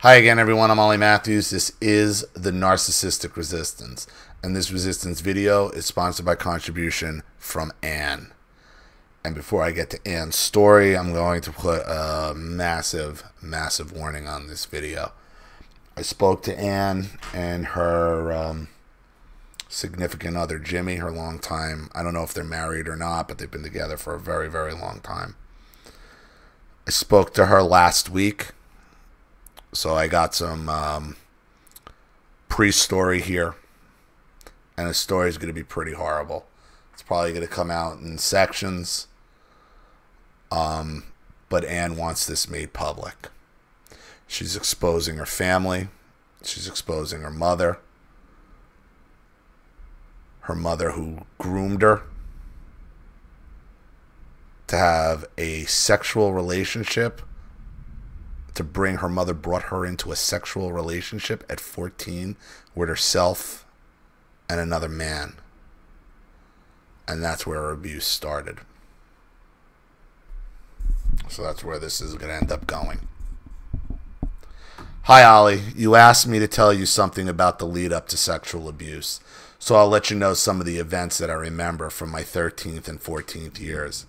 Hi again, everyone. I'm Ollie Matthews. This is the Narcissistic Resistance, and this resistance video is sponsored by contribution from Anne. And before I get to Anne's story, I'm going to put a massive warning on this video. I spoke to Anne and her significant other, Jimmy, her long time. I don't know if they're married or not, but they've been together for a very, very long time. I spoke to her last week. So I got some pre-story here, and the story is going to be pretty horrible. It's probably going to come out in sections, but Anne wants this made public. She's exposing her family. She's exposing her mother who groomed her to have a sexual relationship. Her mother brought her into a sexual relationship at 14 with herself and another man. And that's where her abuse started. So that's where this is going to end up going. Hi, Ollie. You asked me to tell you something about the lead up to sexual abuse. So I'll let you know some of the events that I remember from my 13th and 14th years.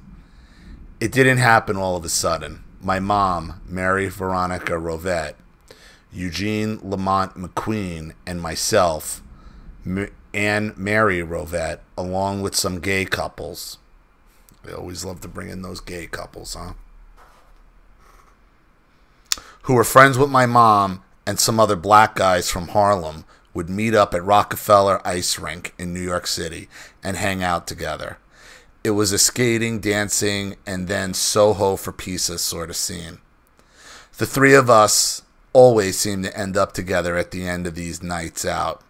It didn't happen all of a sudden. My mom, Mary Veronica Rovette, Eugene Lamont McQueen, and myself, Anne Mary Rovette, along with some gay couples. They always love to bring in those gay couples, huh? Who were friends with my mom and some other black guys from Harlem, would meet up at Rockefeller Ice Rink in New York City and hang out together. It was a skating, dancing, and then Soho for pieces sort of scene. The three of us always seemed to end up together at the end of these nights out.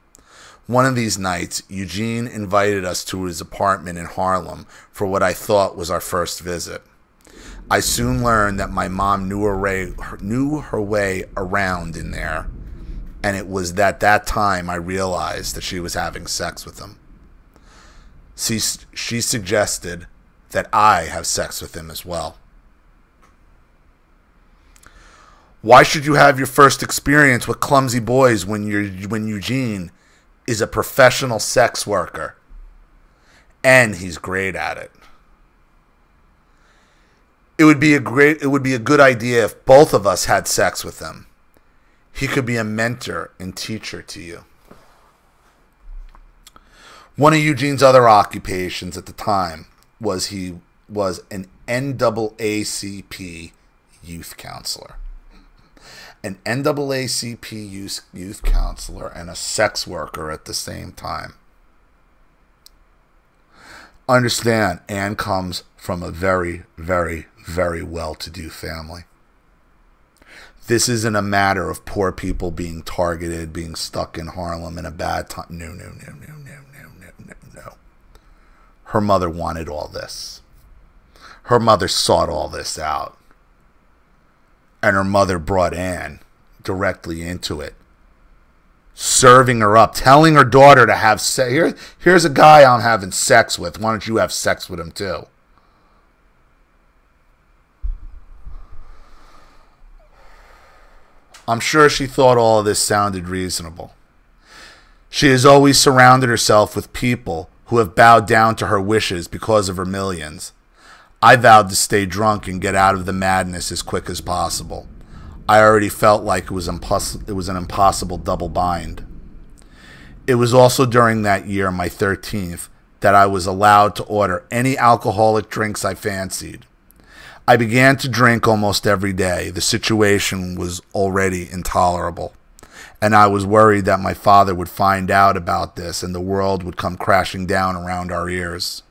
One of these nights, Eugene invited us to his apartment in Harlem for what I thought was our first visit. I soon learned that my mom knew her way around in there, and it was at that time I realized that she was having sex with him. She suggested that I have sex with him as well. Why should you have your first experience with clumsy boys when Eugene is a professional sex worker and he's great at it? It would be a good idea if both of us had sex with him. He could be a mentor and teacher to you. One of Eugene's other occupations at the time was he was an NAACP youth counselor. An NAACP youth counselor and a sex worker at the same time. Understand, Anne comes from a very, very, very well-to-do family. This isn't a matter of poor people being targeted, being stuck in Harlem in a bad time. No. Her mother wanted all this. Her mother sought all this out. And her mother brought Anne directly into it. Serving her up, telling her daughter to have sex. Here's a guy I'm having sex with. Why don't you have sex with him too? I'm sure she thought all of this sounded reasonable. She has always surrounded herself with people who have bowed down to her wishes because of her millions. I vowed to stay drunk and get out of the madness as quick as possible. I already felt like it was an impossible double bind. It was also during that year, my 13th, that I was allowed to order any alcoholic drinks I fancied. I began to drink almost every day. The situation was already intolerable, and I was worried that my father would find out about this and the world would come crashing down around our ears.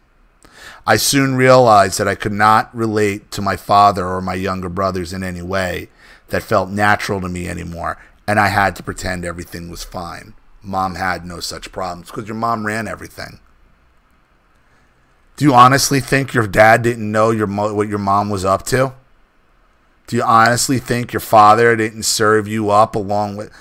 I soon realized that I could not relate to my father or my younger brothers in any way that felt natural to me anymore, and I had to pretend everything was fine. Mom had no such problems because your mom ran everything. Do you honestly think your dad didn't know what your mom was up to? Do you honestly think your father didn't serve you up along with...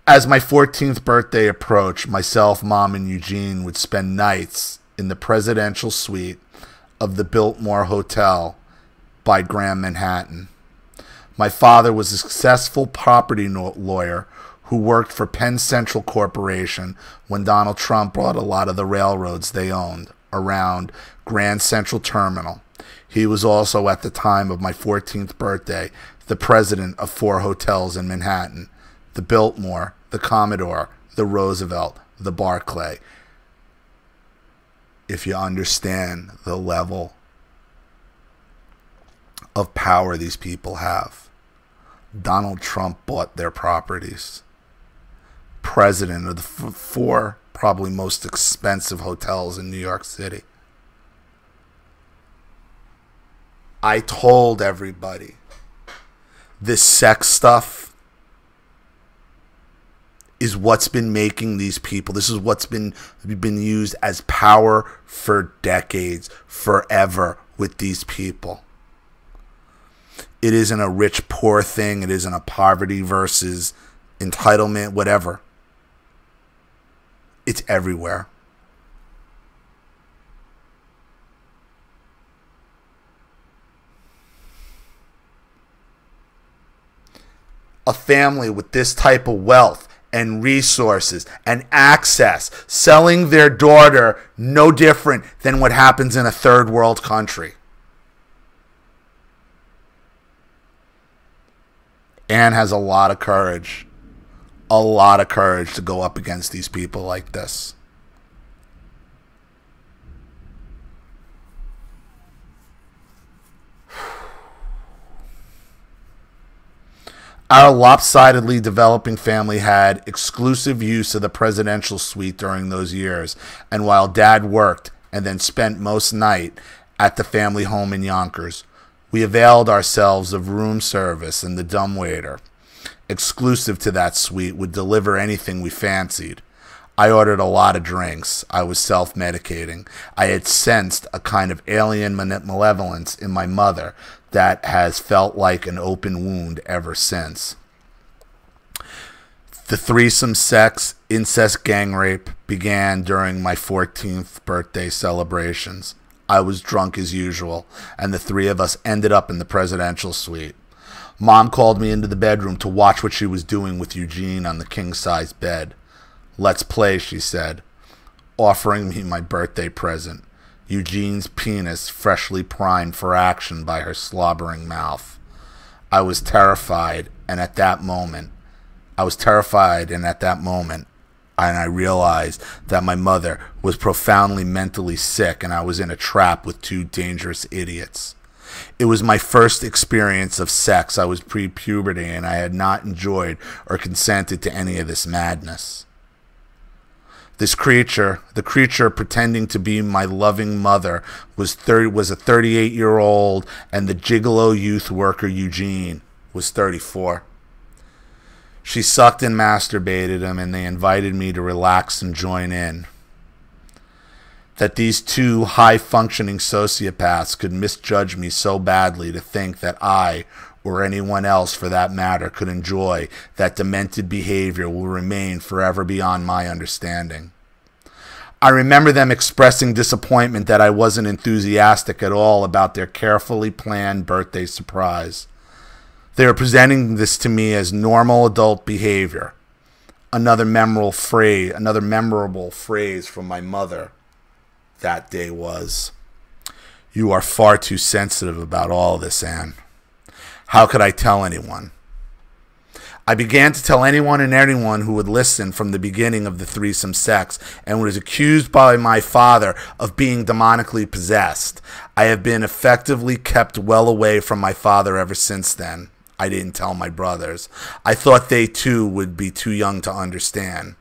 As my 14th birthday approached, myself, Mom, and Eugene would spend nights in the presidential suite of the Biltmore Hotel by Graham Manhattan. My father was a successful property lawyer who worked for Penn Central Corporation when Donald Trump bought a lot of the railroads they owned around Grand Central Terminal. He was also, at the time of my 14th birthday, the president of 4 hotels in Manhattan: the Biltmore, the Commodore, the Roosevelt, the Barclay. If you understand the level of power these people have, Donald Trump bought their properties. President of the 4 probably most expensive hotels in New York City. I told everybody, this sex stuff is what's been making these people. This is what's been used as power for decades, forever with these people. It isn't a rich-poor thing. It isn't a poverty versus entitlement, whatever. It's everywhere. A family with this type of wealth and resources and access, selling their daughter, no different than what happens in a third world country. Anne has a lot of courage to go up against these people like this. Our lopsidedly developing family had exclusive use of the presidential suite during those years, and while Dad worked and then spent most night at the family home in Yonkers, we availed ourselves of room service, and the dumbwaiter, exclusive to that suite, would deliver anything we fancied. I ordered a lot of drinks. I was self-medicating. I had sensed a kind of alien malevolence in my mother that has felt like an open wound ever since. The threesome sex, incest, gang rape began during my 14th birthday celebrations. I was drunk as usual, and the 3 of us ended up in the presidential suite. Mom called me into the bedroom to watch what she was doing with Eugene on the king-size bed. "Let's play," she said, offering me my birthday present, Eugene's penis freshly primed for action by her slobbering mouth. I was terrified, and at that moment, I realized that my mother was profoundly mentally sick, and I was in a trap with 2 dangerous idiots. It was my first experience of sex. I was pre-puberty, and I had not enjoyed or consented to any of this madness. This creature, the creature pretending to be my loving mother, was a 38-year-old, and the gigolo youth worker Eugene was 34. She sucked and masturbated him, and they invited me to relax and join in. That these 2 high-functioning sociopaths could misjudge me so badly to think that I, or anyone else for that matter, could enjoy that demented behavior will remain forever beyond my understanding. I remember them expressing disappointment that I wasn't enthusiastic at all about their carefully planned birthday surprise. They were presenting this to me as normal adult behavior. Another memorable phrase from my mother that day was, "You are far too sensitive about all this, Anne." How could I tell anyone? I began to tell anyone and everyone who would listen from the beginning of the threesome sex, and was accused by my father of being demonically possessed. I have been effectively kept well away from my father ever since then. I didn't tell my brothers. I thought they too would be too young to understand.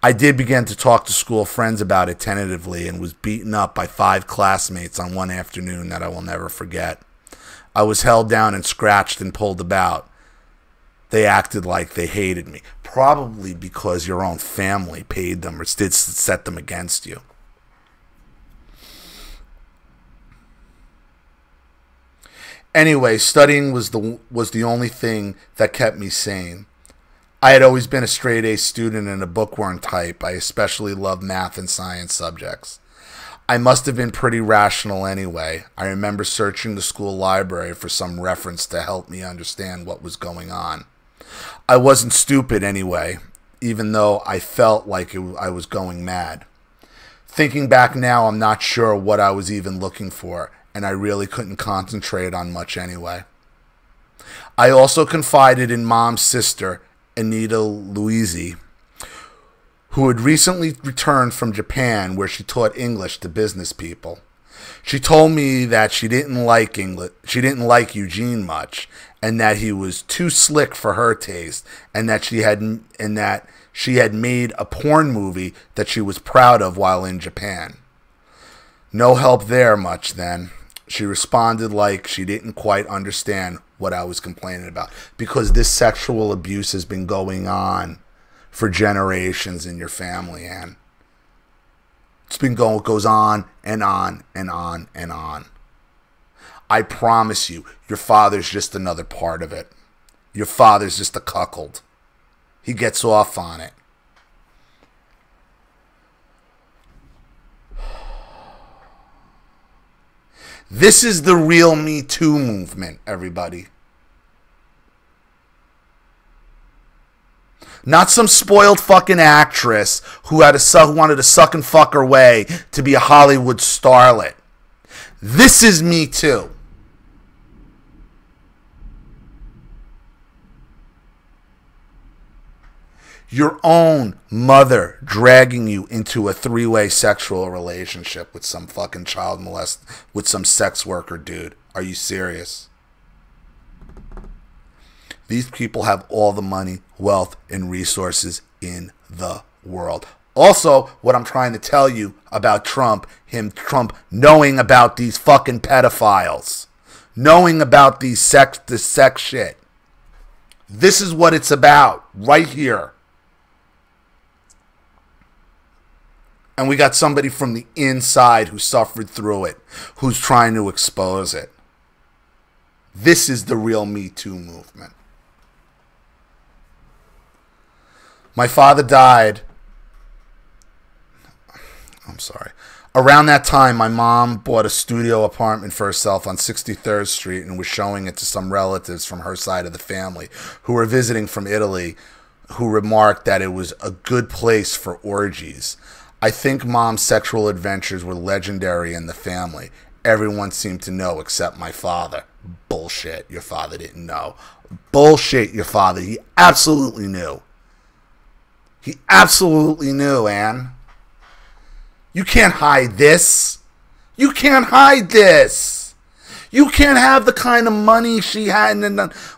I did begin to talk to school friends about it tentatively, and was beaten up by 5 classmates on one afternoon that I will never forget. I was held down and scratched and pulled about. They acted like they hated me, probably because your own family paid them or did set them against you. Anyway, studying was the only thing that kept me sane. I had always been a straight-A student and a bookworm type. I especially loved math and science subjects. I must have been pretty rational anyway. I remember searching the school library for some reference to help me understand what was going on. I wasn't stupid anyway, even though I felt like I was going mad. Thinking back now, I'm not sure what I was even looking for, and I really couldn't concentrate on much anyway. I also confided in Mom's sister, Anita Louise, who had recently returned from Japan, where she taught English to business people. She told me that she didn't like Eugene much, and that he was too slick for her taste, and that she had made a porn movie that she was proud of while in Japan. No help there much then. She responded like she didn't quite understand what I was complaining about, because this sexual abuse has been going on for generations in your family, Anne. Goes on and on and on and on. I promise you, your father's just another part of it. Your father's just a cuckold. He gets off on it. This is the real Me Too movement, everybody. Not some spoiled fucking actress who wanted to suck and fuck her way to be a Hollywood starlet. This is Me Too. Your own mother dragging you into a three-way sexual relationship with some fucking with some sex worker dude. Are you serious? These people have all the money, wealth, and resources in the world. Also, what I'm trying to tell you about Trump knowing about these fucking pedophiles, knowing about this sex shit. This is what it's about right here. And we got somebody from the inside who suffered through it, who's trying to expose it. This is the real Me Too movement. My father died. I'm sorry. Around that time, my mom bought a studio apartment for herself on 63rd Street and was showing it to some relatives from her side of the family who were visiting from Italy, who remarked that it was a good place for orgies. I think Mom's sexual adventures were legendary in the family. Everyone seemed to know except my father. Bullshit, your father didn't know. Bullshit, your father. He absolutely knew. He absolutely knew, Anne. You can't hide this. You can't hide this. You can't have the kind of money she had.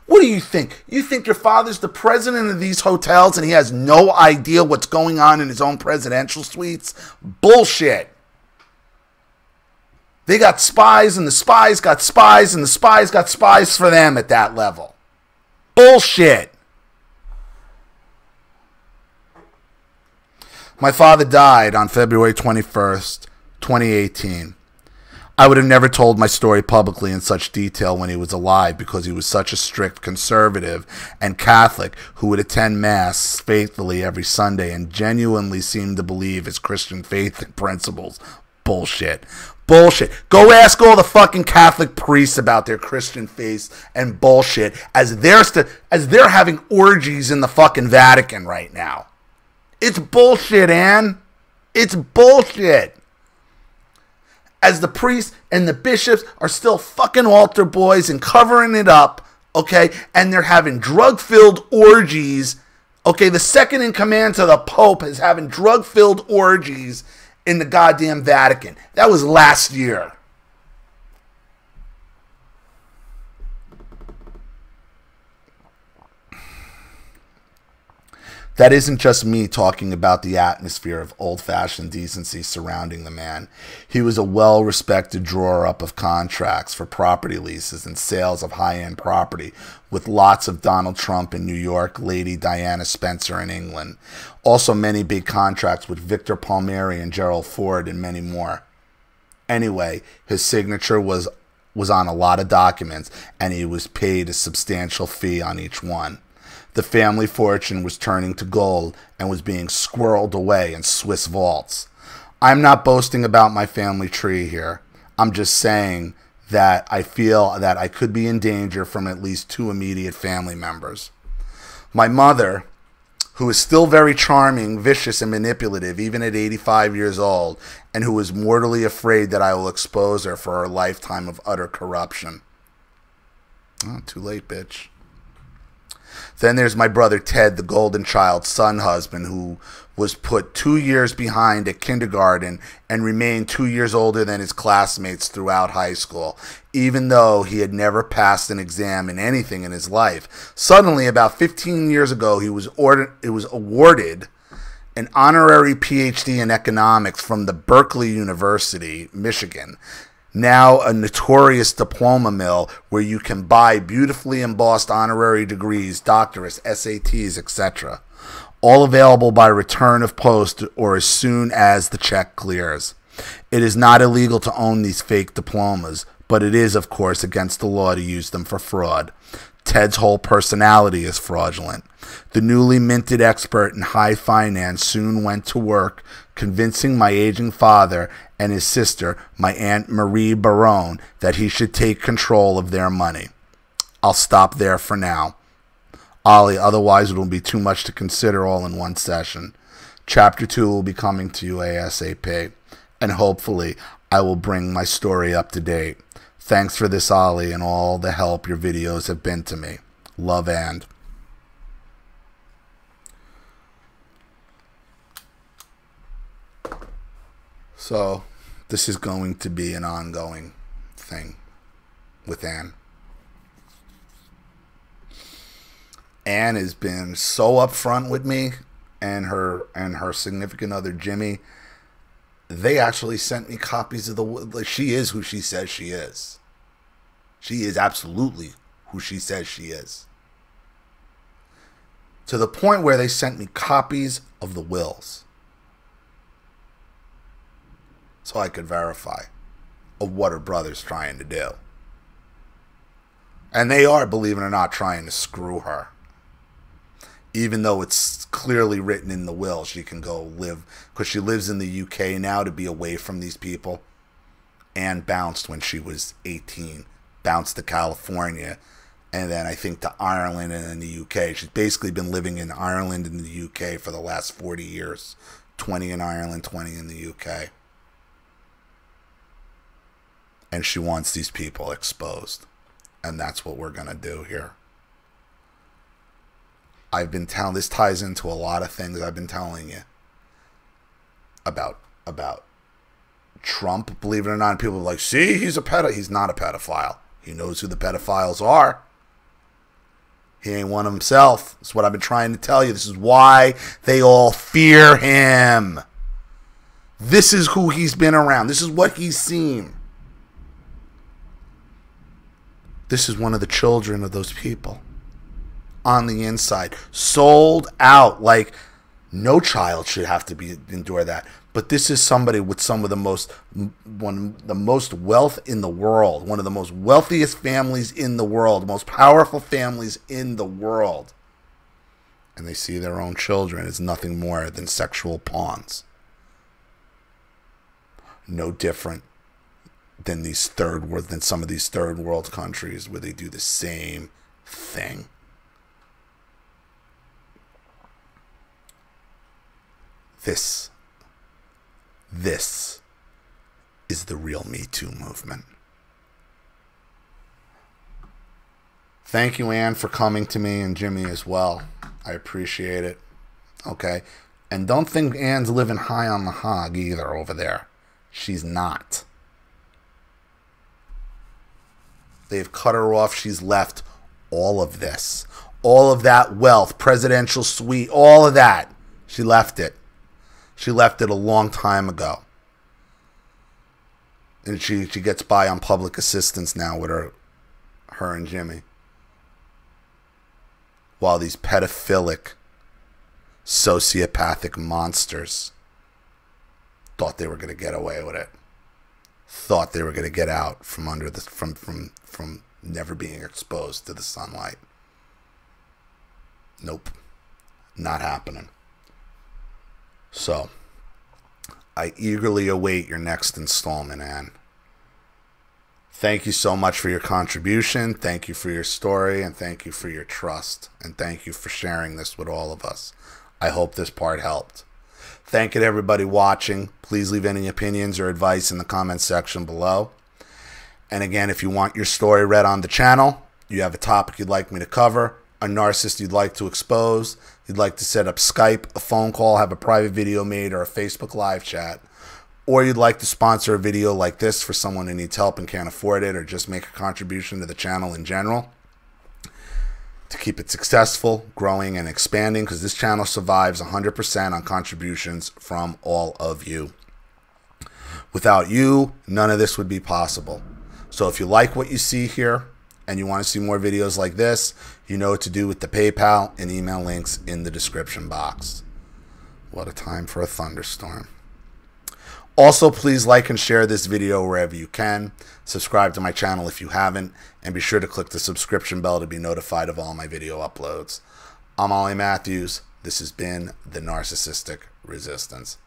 What do you think? You think your father's the president of these hotels and he has no idea what's going on in his own presidential suites? Bullshit. They got spies and the spies got spies and the spies got spies for them at that level. Bullshit. My father died on February 21st, 2018. I would have never told my story publicly in such detail when he was alive because he was such a strict conservative and Catholic who would attend Mass faithfully every Sunday and genuinely seemed to believe his Christian faith and principles. Bullshit. Bullshit. Go ask all the fucking Catholic priests about their Christian faith and bullshit as they're having orgies in the fucking Vatican right now. It's bullshit, Ann. It's bullshit. As the priests and the bishops are still fucking altar boys and covering it up, okay? And they're having drug-filled orgies, okay? The second in command to the Pope is having drug-filled orgies in the goddamn Vatican. That was last year. That isn't just me talking about the atmosphere of old-fashioned decency surrounding the man. He was a well-respected drawer-up of contracts for property leases and sales of high-end property with lots of Donald Trump in New York, Lady Diana Spencer in England. Also many big contracts with Victor Palmieri and Gerald Ford and many more. Anyway, his signature was on a lot of documents and he was paid a substantial fee on each one. The family fortune was turning to gold and was being squirreled away in Swiss vaults. I'm not boasting about my family tree here. I'm just saying that I feel that I could be in danger from at least 2 immediate family members. My mother, who is still very charming, vicious, and manipulative, even at 85 years old, and who is mortally afraid that I will expose her for her lifetime of utter corruption. Oh, too late, bitch. Then there's my brother Ted, the golden child son husband, who was put 2 years behind at kindergarten and remained 2 years older than his classmates throughout high school, even though he had never passed an exam in anything in his life. Suddenly, about 15 years ago, he was awarded an honorary PhD in economics from the Berkeley University, Michigan, now a notorious diploma mill where you can buy beautifully embossed honorary degrees, doctorates, SATs, etc. All available by return of post or as soon as the check clears. It is not illegal to own these fake diplomas, but it is, of course, against the law to use them for fraud. Ted's whole personality is fraudulent. The newly minted expert in high finance soon went to work convincing my aging father and his sister, my Aunt Marie Barone, that he should take control of their money. I'll stop there for now, Ollie, otherwise it will be too much to consider all in one session. Chapter 2 will be coming to you ASAP, and hopefully I will bring my story up to date. Thanks for this, Ollie, and all the help your videos have been to me. Love, and... So, this is going to be an ongoing thing with Anne. Anne has been so upfront with me and her significant other, Jimmy. They actually sent me copies of the... She is who she says she is. She is absolutely who she says she is. To the point where they sent me copies of the wills, so I could verify of what her brother's trying to do. And they are, believe it or not, trying to screw her. Even though it's clearly written in the will, she can go live, because she lives in the UK now to be away from these people. Anne bounced when she was 18, bounced to California, and then I think to Ireland and then the UK. She's basically been living in Ireland and the UK for the last 40 years. 20 in Ireland, 20 in the UK. And she wants these people exposed. And that's what we're going to do here. I've been telling, this ties into a lot of things I've been telling you about Trump. Believe it or not, people are like, see, he's a pedophile. He's not a pedophile. He knows who the pedophiles are. He ain't one of himself. That's what I've been trying to tell you. This is why they all fear him. This is who he's been around. This is what he's seen. This is one of the children of those people. On the inside, sold out. Like, no child should have to endure that. But this is somebody with some of the most wealth in the world, one of the most wealthiest families in the world, most powerful families in the world, and they see their own children as nothing more than sexual pawns. No different than some of these third world countries where they do the same thing. This is the real Me Too movement. Thank you, Anne, for coming to me, and Jimmy as well. I appreciate it. Okay? And don't think Anne's living high on the hog either over there. She's not. They've cut her off. She's left all of this. All of that wealth, presidential suite, all of that. She left it. She left it a long time ago. And she gets by on public assistance now with her and Jimmy. While these pedophilic, sociopathic monsters thought they were going to get away with it. Thought they were going to get out from under the from never being exposed to the sunlight. Nope. Not happening. So, I eagerly await your next installment, Anne. Thank you so much for your contribution. Thank you for your story, and thank you for your trust. And thank you for sharing this with all of us. I hope this part helped. Thank you to everybody watching. Please leave any opinions or advice in the comments section below. And again, if you want your story read on the channel, you have a topic you'd like me to cover, a narcissist you'd like to expose, you'd like to set up Skype, a phone call, have a private video made, or a Facebook live chat, or you'd like to sponsor a video like this for someone who needs help and can't afford it, or just make a contribution to the channel in general to keep it successful, growing, and expanding, because this channel survives 100% on contributions from all of you. Without you, none of this would be possible. So if you like what you see here and you want to see more videos like this, you know what to do with the PayPal and email links in the description box. What a time for a thunderstorm. Also, please like and share this video wherever you can. Subscribe to my channel if you haven't, and be sure to click the subscription bell to be notified of all my video uploads. I'm Ollie Matthews. This has been The Narcissistic Resistance.